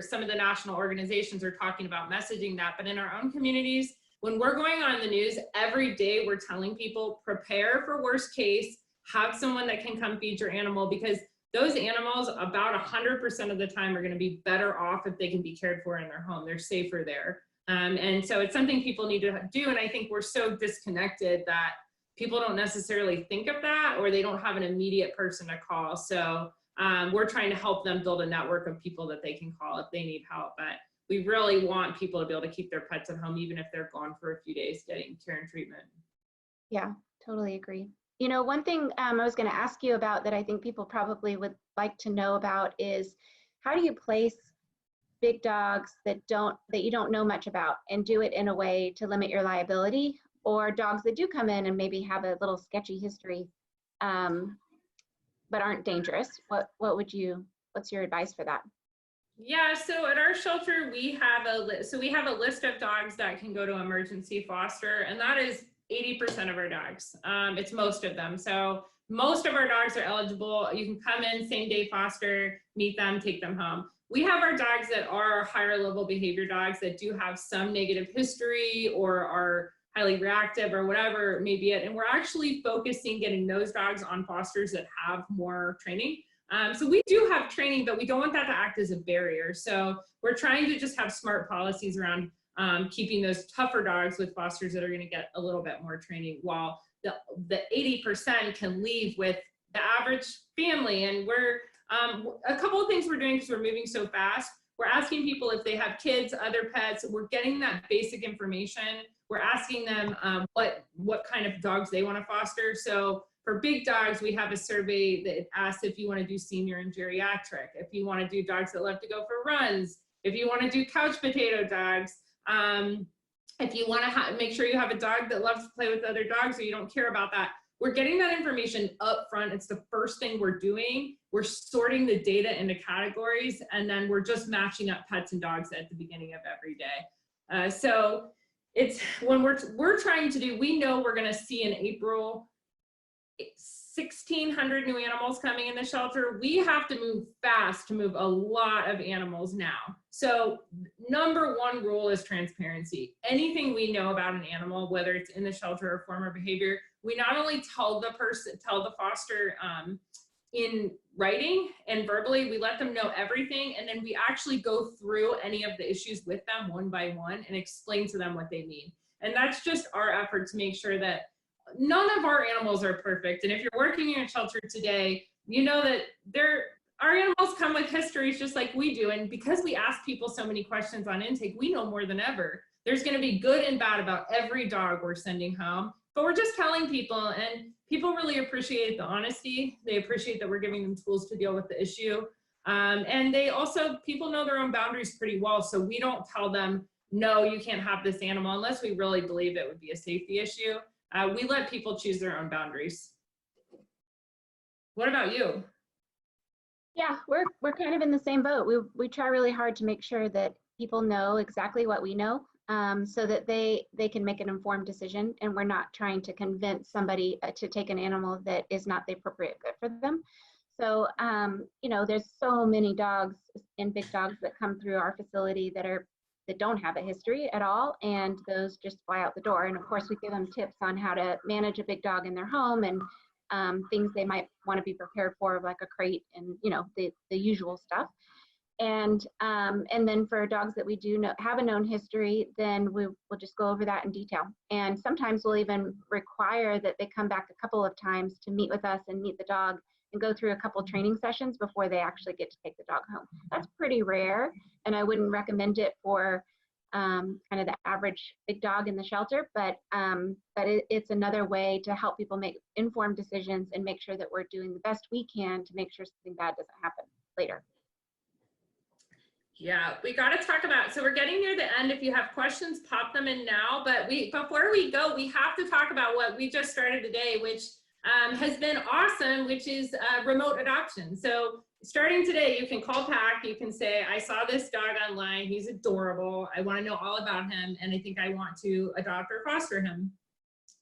some of the national organizations are talking about messaging that, but in our own communities, when we're going on the news every day, we're telling people, prepare for worst case, have someone that can come feed your animal, because those animals about 100% of the time are going to be better off if they can be cared for in their home. They're safer there. And so it's something people need to do. And I think we're so disconnected that people don't necessarily think of that, or they don't have an immediate person to call. So we're trying to help them build a network of people that they can call if they need help. But we really want people to be able to keep their pets at home, even if they're gone for a few days getting care and treatment. Yeah, totally agree. You know, one thing I was going to ask you about that I think people probably would like to know about is, how do you place big dogs that you don't know much about and do it in a way to limit your liability, or dogs that do come in and maybe have a little sketchy history but aren't dangerous? What's your advice for that? Yeah, so at our shelter, we have a list of dogs that can go to emergency foster, and that is 80% of our dogs. It's most of them. So most of our dogs are eligible. You can come in, same day foster, meet them, take them home. We have our dogs that are higher level behavior dogs that do have some negative history or are highly reactive or whatever it may be it. And we're actually focusing getting those dogs on fosters that have more training. So we do have training, but we don't want that to act as a barrier. So we're trying to just have smart policies around keeping those tougher dogs with fosters that are going to get a little bit more training, while the 80% can leave with the average family. And we're a couple of things we're doing, because we're moving so fast. We're asking people if they have kids, other pets. We're getting that basic information. We're asking them what kind of dogs they want to foster. So for big dogs, we have a survey that asks if you want to do senior and geriatric, if you want to do dogs that love to go for runs, if you want to do couch potato dogs, if you want to make sure you have a dog that loves to play with other dogs or you don't care about that. We're getting that information up front. It's the first thing we're doing. We're sorting the data into categories, and then we're just matching up pets and dogs at the beginning of every day. So it's when we're trying to do, we know we're going to see in April 1,600 new animals coming in the shelter. We have to move fast to move a lot of animals now. So number one rule is transparency. Anything we know about an animal, whether it's in the shelter or former behavior, we not only tell the foster in writing and verbally, we let them know everything, and then we actually go through any of the issues with them one by one and explain to them what they need. And that's just our effort to make sure that none of our animals are perfect. And if you're working in a shelter today, you know that our animals come with histories just like we do. And because we ask people so many questions on intake, we know more than ever. There's going to be good and bad about every dog we're sending home, but we're just telling people, and people really appreciate the honesty. They appreciate that we're giving them tools to deal with the issue. And people know their own boundaries pretty well. So we don't tell them, no, you can't have this animal unless we really believe it would be a safety issue. We let people choose their own boundaries. What about you? Yeah, we're kind of in the same boat. We try really hard to make sure that people know exactly what we know, so that they can make an informed decision, and we're not trying to convince somebody to take an animal that is not the appropriate fit for them. So, there's so many dogs and big dogs that come through our facility that don't have a history at all, and those just fly out the door. And of course, we give them tips on how to manage a big dog in their home, and things they might want to be prepared for, like a crate and the usual stuff. And then for dogs that we do have a known history, then we'll just go over that in detail. And sometimes we'll even require that they come back a couple of times to meet with us and meet the dog and go through a couple training sessions before they actually get to take the dog home. That's pretty rare, and I wouldn't recommend it for kind of the average big dog in the shelter, but it's another way to help people make informed decisions and make sure that we're doing the best we can to make sure something bad doesn't happen later. Yeah, we got to talk about, so we're getting near the end. If you have questions, pop them in now, but before we go, we have to talk about what we just started today, which has been awesome, which is remote adoption. So starting today, you can call PAC, you can say, I saw this dog online, he's adorable, I want to know all about him, and I think I want to adopt or foster him.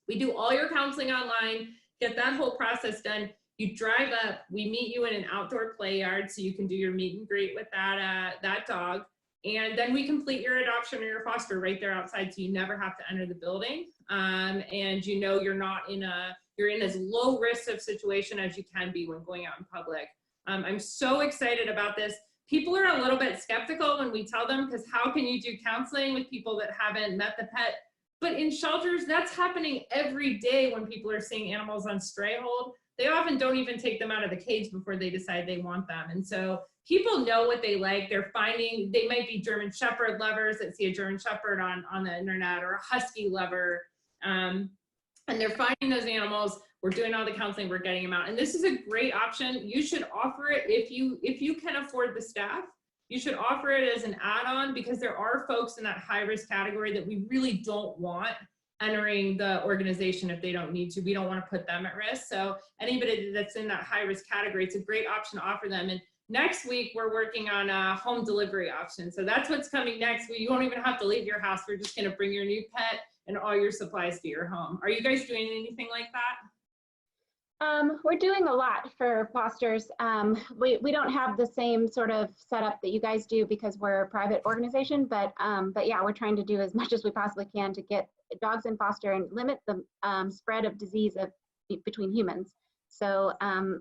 We do all your counseling online, get that whole process done. You drive up, we meet you in an outdoor play yard so you can do your meet and greet with that dog. And then we complete your adoption or your foster right there outside, so you never have to enter the building. And you're in as low risk of situation as you can be when going out in public. I'm so excited about this. People are a little bit skeptical when we tell them, because how can you do counseling with people that haven't met the pet? But in shelters, that's happening every day when people are seeing animals on stray hold. They often don't even take them out of the cage before they decide they want them. And so people know what they like. They're finding, they might be German Shepherd lovers that see a German Shepherd on the internet, or a Husky lover. And they're finding those animals. We're doing all the counseling, we're getting them out. And this is a great option. You should offer it if you can afford the staff. You should offer it as an add-on, because there are folks in that high-risk category that we really don't want entering the organization if they don't need to. We don't want to put them at risk. So anybody that's in that high-risk category, it's a great option to offer them. And next week, we're working on a home delivery option. So that's what's coming next. You won't even have to leave your house. We're just going to bring your new pet and all your supplies to your home. Are you guys doing anything like that? We're doing a lot for fosters. We don't have the same sort of setup that you guys do, because we're a private organization, but yeah, we're trying to do as much as we possibly can to get dogs in foster and limit the spread of disease between humans. So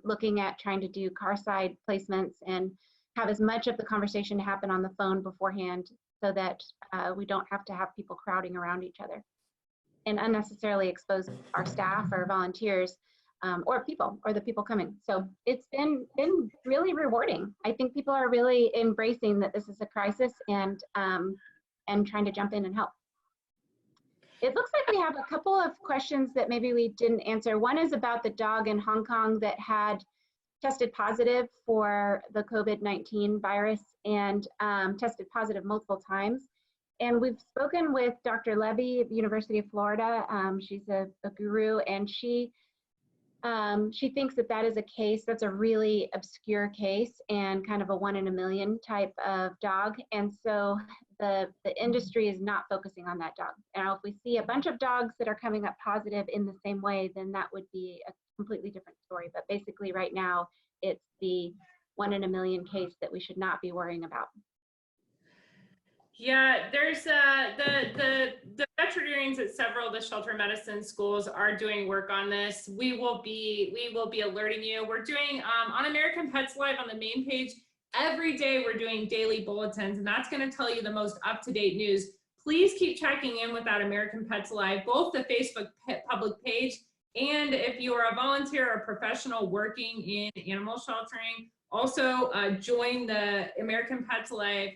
looking at trying to do car side placements and have as much of the conversation happen on the phone beforehand, so that we don't have to have people crowding around each other and unnecessarily expose our staff or volunteers, or the people coming. So it's been really rewarding. I think people are really embracing that this is a crisis, and trying to jump in and help. It looks like we have a couple of questions that maybe we didn't answer. One is about the dog in Hong Kong that had tested positive for the COVID-19 virus and tested positive multiple times. And we've spoken with Dr. Levy of the University of Florida. She's a guru, and she thinks that that is a case that's a really obscure case and kind of a 1 in a million type of dog. And so the industry is not focusing on that dog. Now, if we see a bunch of dogs that are coming up positive in the same way, then that would be a completely different story. But basically right now, it's the 1 in a million case that we should not be worrying about. Yeah, there's the veterinarians at several of the shelter medicine schools are doing work on this. We will be alerting you. We're doing on American Pets Live on the main page every day. We're doing daily bulletins, and that's going to tell you the most up-to-date news. Please keep checking in with that American Pets Live, both the Facebook public page, and if you are a volunteer or a professional working in animal sheltering, also join the American Pets Live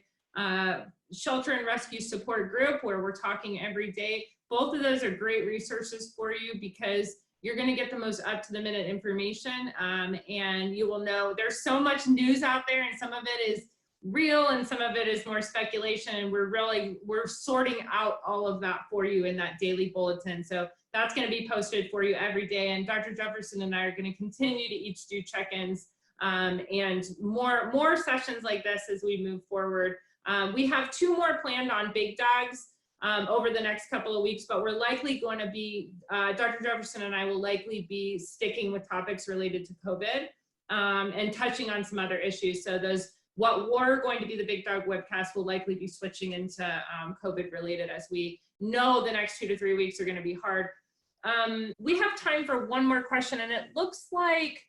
shelter and rescue support group, where we're talking every day. Both of those are great resources for you, because you're going to get the most up-to-the-minute information, and you will know there's so much news out there, and some of it is real and some of it is more speculation, and we're sorting out all of that for you in that daily bulletin. So that's going to be posted for you every day, and Dr. Jefferson and I are going to continue to each do check-ins and more sessions like this as we move forward. We have 2 more planned on big dogs over the next couple of weeks, but we're likely going to be, Dr. Jefferson and I will likely be sticking with topics related to COVID and touching on some other issues. So what were going to be the big dog webcast will likely be switching into COVID related, as we know the next 2 to 3 weeks are going to be hard. We have time for one more question, and it looks like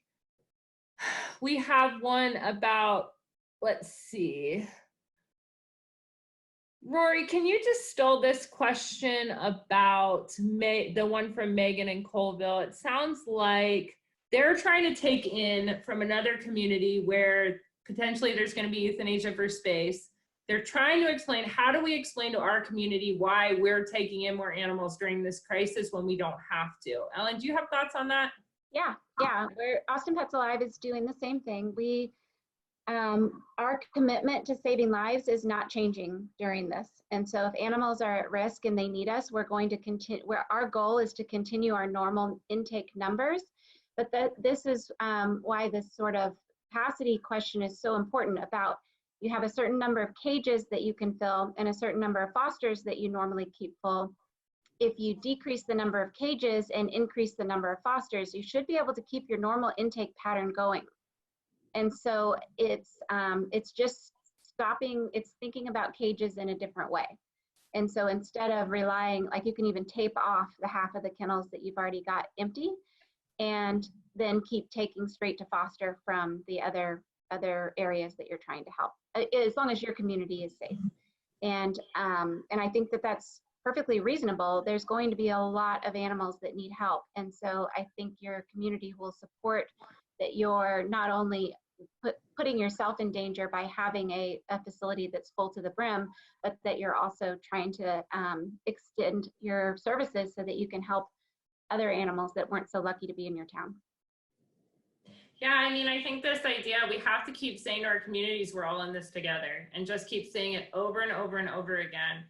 we have one about, let's see. Rory, can you distill this question about the one from Megan in Colville? It sounds like they're trying to take in from another community where potentially there's going to be euthanasia for space. They're trying to explain, how do we explain to our community why we're taking in more animals during this crisis when we don't have to? Ellen, do you have thoughts on that? Yeah. Austin Pets Alive is doing the same thing. Our commitment to saving lives is not changing during this. And so if animals are at risk and they need us, we're going to continue, our goal is to continue our normal intake numbers. But this is why this sort of capacity question is so important. About, you have a certain number of cages that you can fill and a certain number of fosters that you normally keep full. If you decrease the number of cages and increase the number of fosters, you should be able to keep your normal intake pattern going. And so it's just stopping, it's thinking about cages in a different way. And so instead of relying, like, you can even tape off the half of the kennels that you've already got empty, and then keep taking straight to foster from the other areas that you're trying to help, as long as your community is safe. And I think that that's perfectly reasonable. There's going to be a lot of animals that need help. And so I think your community will support that you're not only putting yourself in danger by having a facility that's full to the brim, but that you're also trying to extend your services so that you can help other animals that weren't so lucky to be in your town. Yeah, I mean, I think this idea, we have to keep saying to our communities, we're all in this together, and just keep saying it over and over and over again.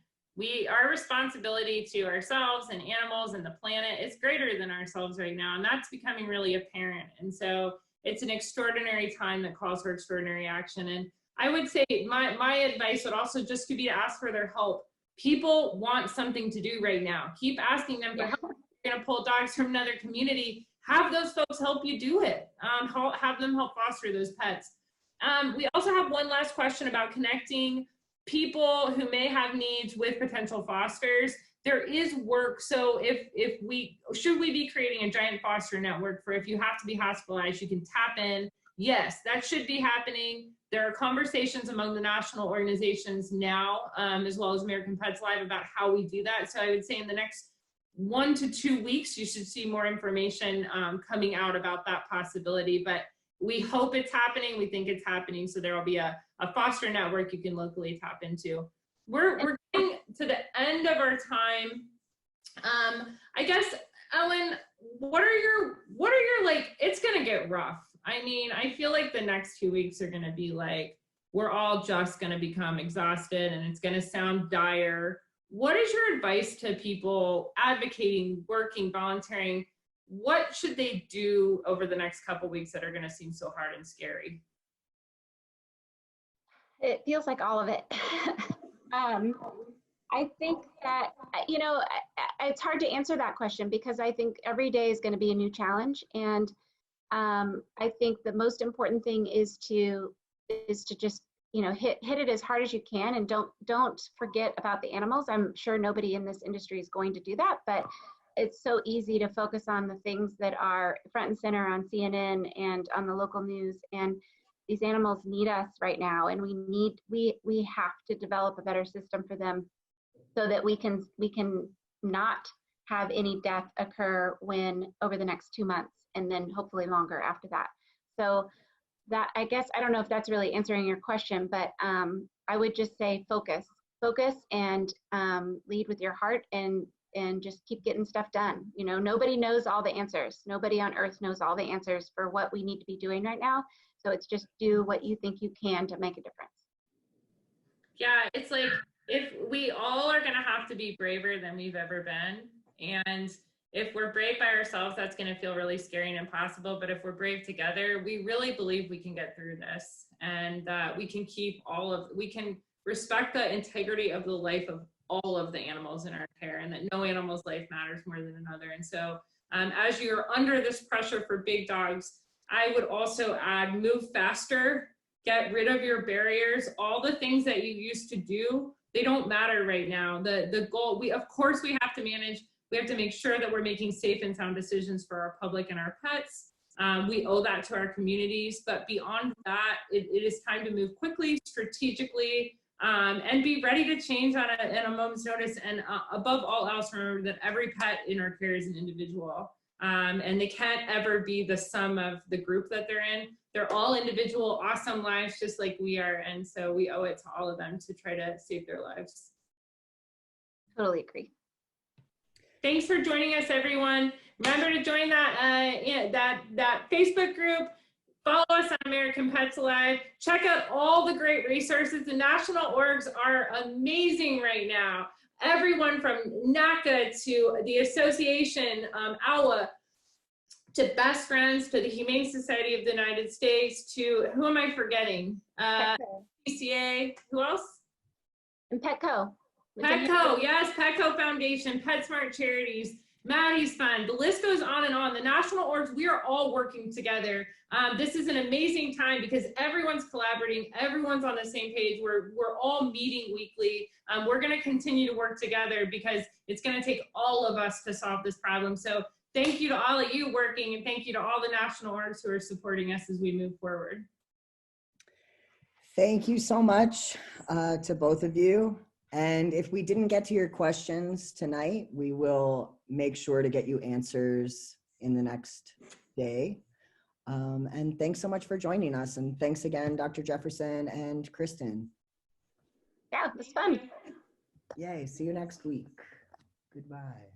Our responsibility to ourselves and animals and the planet is greater than ourselves right now, and that's becoming really apparent. And so it's an extraordinary time that calls for extraordinary action. And I would say my advice would also just to be to ask for their help. People want something to do right now. Keep asking them for help. If you're going to pull dogs from another community, have those folks help you do it. Have them help foster those pets. We also have one last question about connecting people who may have needs with potential fosters. There is work. So should we be creating a giant foster network for if you have to be hospitalized, you can tap in? Yes, that should be happening. There are conversations among the national organizations now, as well as American Pets Live, about how we do that. So I would say in the next 1 to 2 weeks, you should see more information coming out about that possibility. But we hope it's happening. We think it's happening. So there will be a foster network you can locally tap into. We're getting to the end of our time. I guess, Ellen, what are your like, it's gonna get rough. I mean, I feel like the next 2 weeks are gonna be like, we're all just gonna become exhausted and it's gonna sound dire. What is your advice to people advocating, working, volunteering? What should they do over the next couple weeks that are gonna seem so hard and scary? It feels like all of it. I think that, you know, it's hard to answer that question because I think every day is going to be a new challenge. And I think the most important thing is to just, you know, hit it as hard as you can, and don't forget about the animals. I'm sure nobody in this industry is going to do that, but it's so easy to focus on the things that are front and center on CNN and on the local news. And these animals need us right now, and we have to develop a better system for them so that we can not have any death occur over the next 2 months, and then hopefully longer after that. So that, I guess, I don't know if that's really answering your question, but I would just say focus and lead with your heart and just keep getting stuff done. You know, nobody knows all the answers. Nobody on earth knows all the answers for what we need to be doing right now. So it's just do what you think you can to make a difference. Yeah, it's like, if we all are going to have to be braver than we've ever been. And if we're brave by ourselves, that's going to feel really scary and impossible. But if we're brave together, we really believe we can get through this, and we can respect the integrity of the life of all of the animals in our care, and that no animal's life matters more than another. And so as you're under this pressure for big dogs, I would also add, move faster, get rid of your barriers. All the things that you used to do, they don't matter right now. The goal, of course we have to manage, we have to make sure that we're making safe and sound decisions for our public and our pets. We owe that to our communities, but beyond that, it is time to move quickly, strategically, and be ready to change in a moment's notice. And above all else, remember that every pet in our care is an individual. And they can't ever be the sum of the group that they're in. They're all individual, awesome lives, just like we are. And so we owe it to all of them to try to save their lives. Totally agree. Thanks for joining us, everyone. Remember to join that Facebook group. Follow us on American Pets Alive. Check out all the great resources. The national orgs are amazing right now. Everyone from NACA to the Association, AWA, to Best Friends, to the Humane Society of the United States, to, who am I forgetting? PCA, who else? And Petco. Petco, yes, Petco Foundation, PetSmart Charities, Maddie's Fund, the list goes on and on. The national orgs, we are all working together. This is an amazing time because everyone's collaborating, everyone's on the same page. We're all meeting weekly. We're gonna continue to work together because it's gonna take all of us to solve this problem. So thank you to all of you working, and thank you to all the national orgs who are supporting us as we move forward. Thank you so much to both of you. And if we didn't get to your questions tonight, we will make sure to get you answers in the next day. And thanks so much for joining us. And thanks again, Dr. Jefferson and Kristen. Yeah, it was fun. Yay, see you next week. Goodbye.